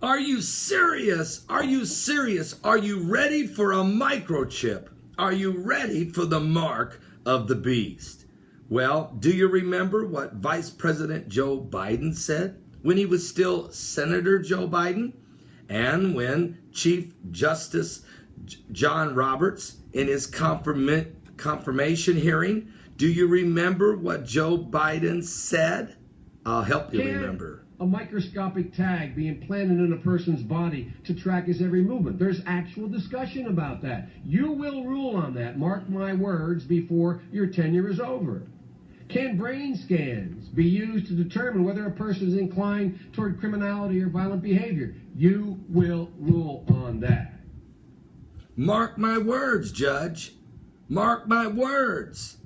Are you serious? Are you serious? Are you ready for a microchip? Are you ready for the mark of the beast? Well, do you remember what Vice President Joe Biden said when he was still Senator Joe Biden? And when Chief Justice John Roberts in his confirmation hearing, do you remember what Joe Biden said? I'll help you remember. A microscopic tag be implanted in a person's body to track his every movement. There's actual discussion about that. You will rule on that, mark my words, before your tenure is over. Can brain scans be used to determine whether a person is inclined toward criminality or violent behavior? You will rule on that. Mark my words, Judge. Mark my words.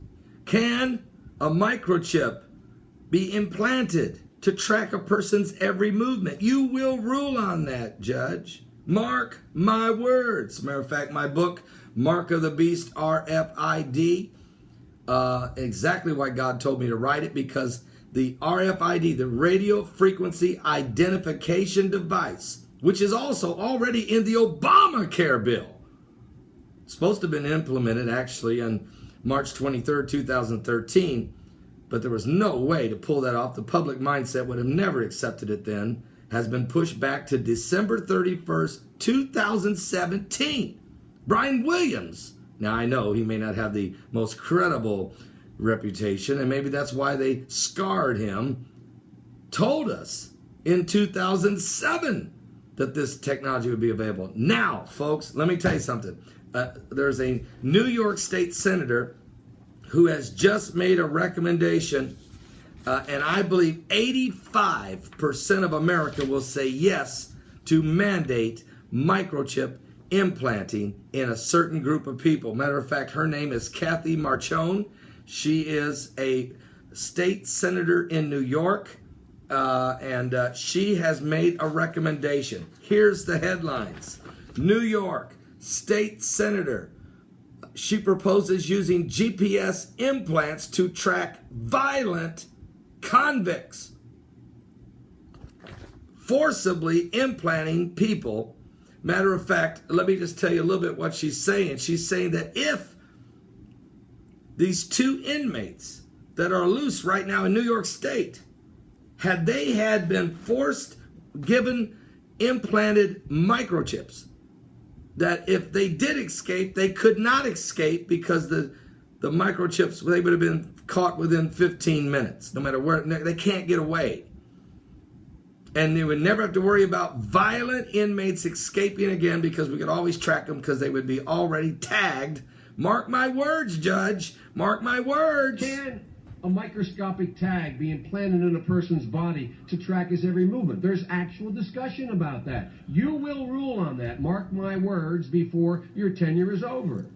Can a microchip be implanted to track a person's every movement? You will rule on that, Judge. Mark my words. Matter of fact, my book, Mark of the Beast, RFID, exactly why God told me to write it, because the RFID, the radio frequency identification device, which is also already in the Obamacare bill, supposed to have been implemented actually on March 23rd, 2013, but there was no way to pull that off. The public mindset would have never accepted it then. Has been pushed back to December 31st, 2017. Brian Williams, now I know he may not have the most credible reputation, and maybe that's why they scarred him, told us in 2007 that this technology would be available. Now, folks, let me tell you something. There's a New York State senator who has just made a recommendation, and I believe 85% of America will say yes to mandate microchip implanting in a certain group of people. Matter of fact, her name is Kathy Marchone. She is a state senator in New York, and she has made a recommendation. Here's the headlines. New York State Senator. She proposes using GPS implants to track violent convicts. Forcibly implanting people. Matter of fact, let me just tell you a little bit what she's saying. She's saying that if these two inmates that are loose right now in New York State, had been given implanted microchips, that if they did escape, they could not escape because the microchips, they would have been caught within 15 minutes, no matter where. They can't get away. And they would never have to worry about violent inmates escaping again, because we could always track them because they would be already tagged. Mark my words, Judge. Mark my words. Can a microscopic tag be implanted in a person's body to track his every movement? There's actual discussion about that. You will rule on that, mark my words, before your tenure is over.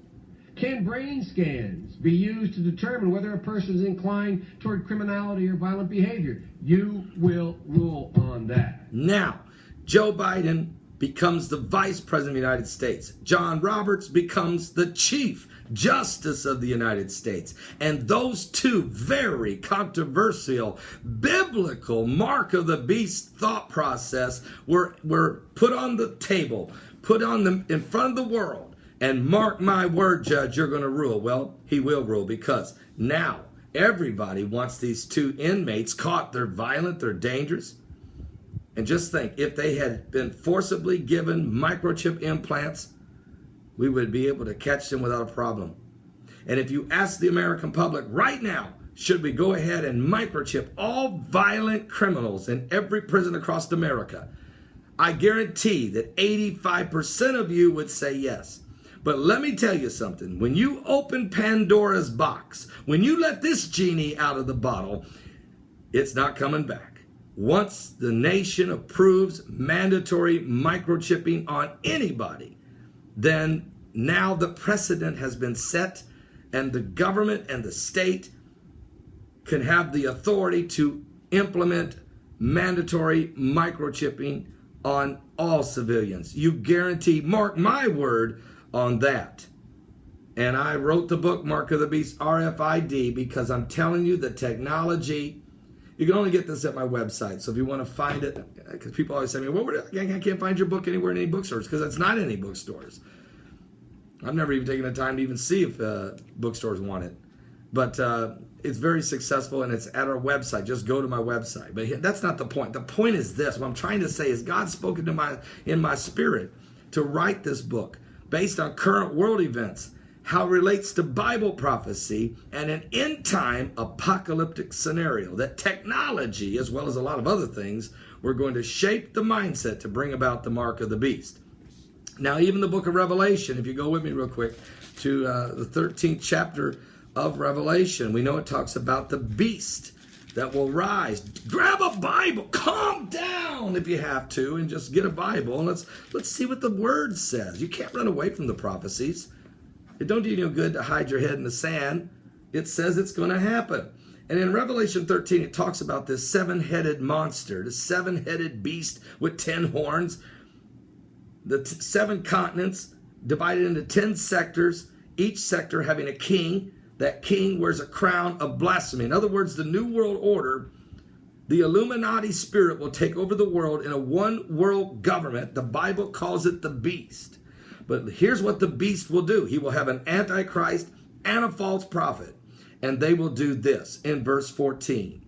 Can brain scans be used to determine whether a person is inclined toward criminality or violent behavior? You will rule on that. Now, Joe Biden becomes the Vice President of the United States. John Roberts becomes the Chief Justice of the United States. And those two very controversial biblical mark of the beast thought process were put on the table, put on them in front of the world. And mark my word, Judge, you're going to rule. Well, he will rule, because now everybody wants these two inmates caught. They're violent, they're dangerous. And just think, if they had been forcibly given microchip implants, we would be able to catch them without a problem. And if you ask the American public right now, should we go ahead and microchip all violent criminals in every prison across America, I guarantee that 85% of you would say yes. But let me tell you something. When you open Pandora's box, when you let this genie out of the bottle, it's not coming back. Once the nation approves mandatory microchipping on anybody, then now the precedent has been set, and the government and the state can have the authority to implement mandatory microchipping on all civilians. You guarantee, mark my word on that. And I wrote the book, Mark of the Beast, RFID, because I'm telling you the technology You can only get this at my website. So if you want to find it, because people always say to me, well, I can't find your book anywhere in any bookstores, because it's not in any bookstores. I've never even taken the time to even see if bookstores want it. But it's very successful, and it's at our website. Just go to my website. But that's not the point. The point is this. What I'm trying to say is God spoke in my spirit to write this book based on current world events, how it relates to Bible prophecy and an end-time apocalyptic scenario, that technology, as well as a lot of other things, we're going to shape the mindset to bring about the mark of the beast. Now, even the book of Revelation, if you go with me real quick to the 13th chapter of Revelation, we know it talks about the beast that will rise. Grab a Bible, calm down if you have to, and just get a Bible, and let's see what the Word says. You can't run away from the prophecies. It don't do you no good to hide your head in the sand. It says it's going to happen. And in Revelation 13, it talks about this seven-headed monster, the seven-headed beast with 10 horns, the 7 continents divided into 10 sectors, each sector having a king. That king wears a crown of blasphemy. In other words, the New World Order, the Illuminati spirit will take over the world in a one-world government. The Bible calls it the beast. But here's what the beast will do. He will have an antichrist and a false prophet. And they will do this in verse 14.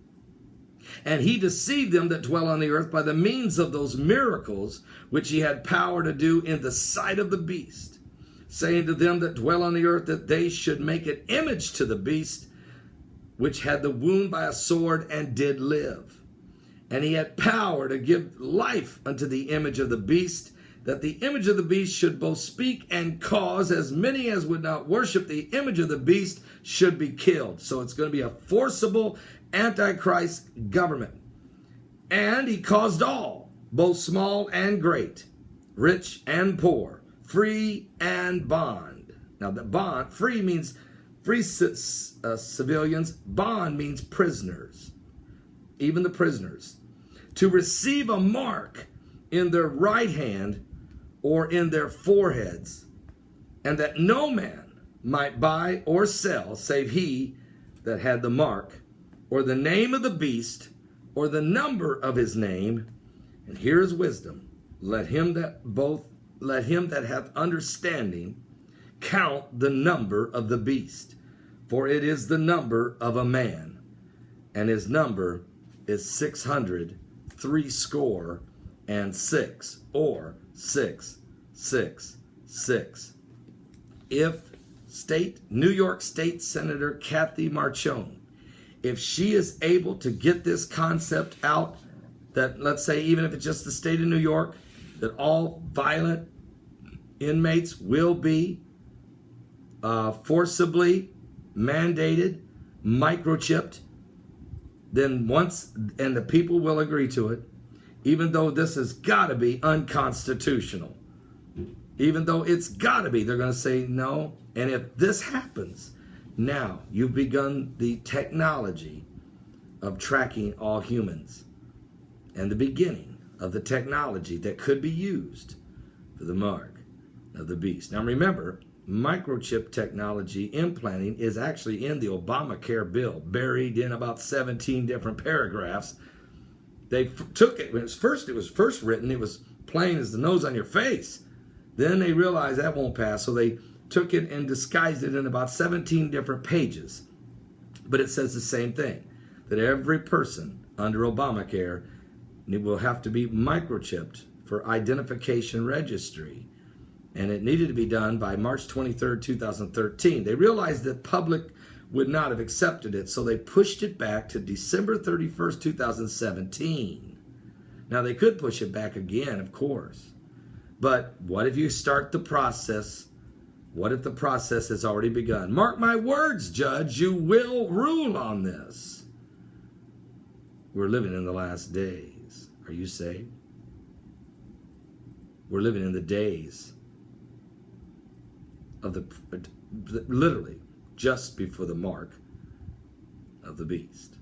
And he deceived them that dwell on the earth by the means of those miracles which he had power to do in the sight of the beast, saying to them that dwell on the earth that they should make an image to the beast, which had the wound by a sword and did live. And he had power to give life unto the image of the beast, that the image of the beast should both speak and cause as many as would not worship the image of the beast should be killed. So it's going to be a forcible Antichrist government. And he caused all, both small and great, rich and poor, free and bond. Now the bond, free means free civilians, bond means prisoners, even the prisoners, to receive a mark in their right hand or in their foreheads, and that no man might buy or sell save he that had the mark, or the name of the beast, or the number of his name. And here is wisdom. Let him that hath understanding count the number of the beast, for it is the number of a man, and his number is 666, or 666. If New York State Senator Kathy Marchone, if she is able to get this concept out, that let's say even if it's just the state of New York, that all violent inmates will be forcibly mandated, microchipped, then and the people will agree to it, even though this has got to be unconstitutional. Even though it's got to be, they're going to say no. And if this happens, now you've begun the technology of tracking all humans, and the beginning of the technology that could be used for the mark of the beast. Now remember, microchip technology implanting is actually in the Obamacare bill, buried in about 17 different paragraphs. They took it, when it was first written, it was plain as the nose on your face. Then they realized that won't pass, so they took it and disguised it in about 17 different pages. But it says the same thing, that every person under Obamacare will have to be microchipped for identification registry. And it needed to be done by March 23rd, 2013. They realized that public would not have accepted it, so they pushed it back to December 31st, 2017. Now, they could push it back again, of course. But what if you start the process? What if the process has already begun? Mark my words, Judge, you will rule on this. We're living in the last days. Are you saved? We're living in the days of literally just before the mark of the beast.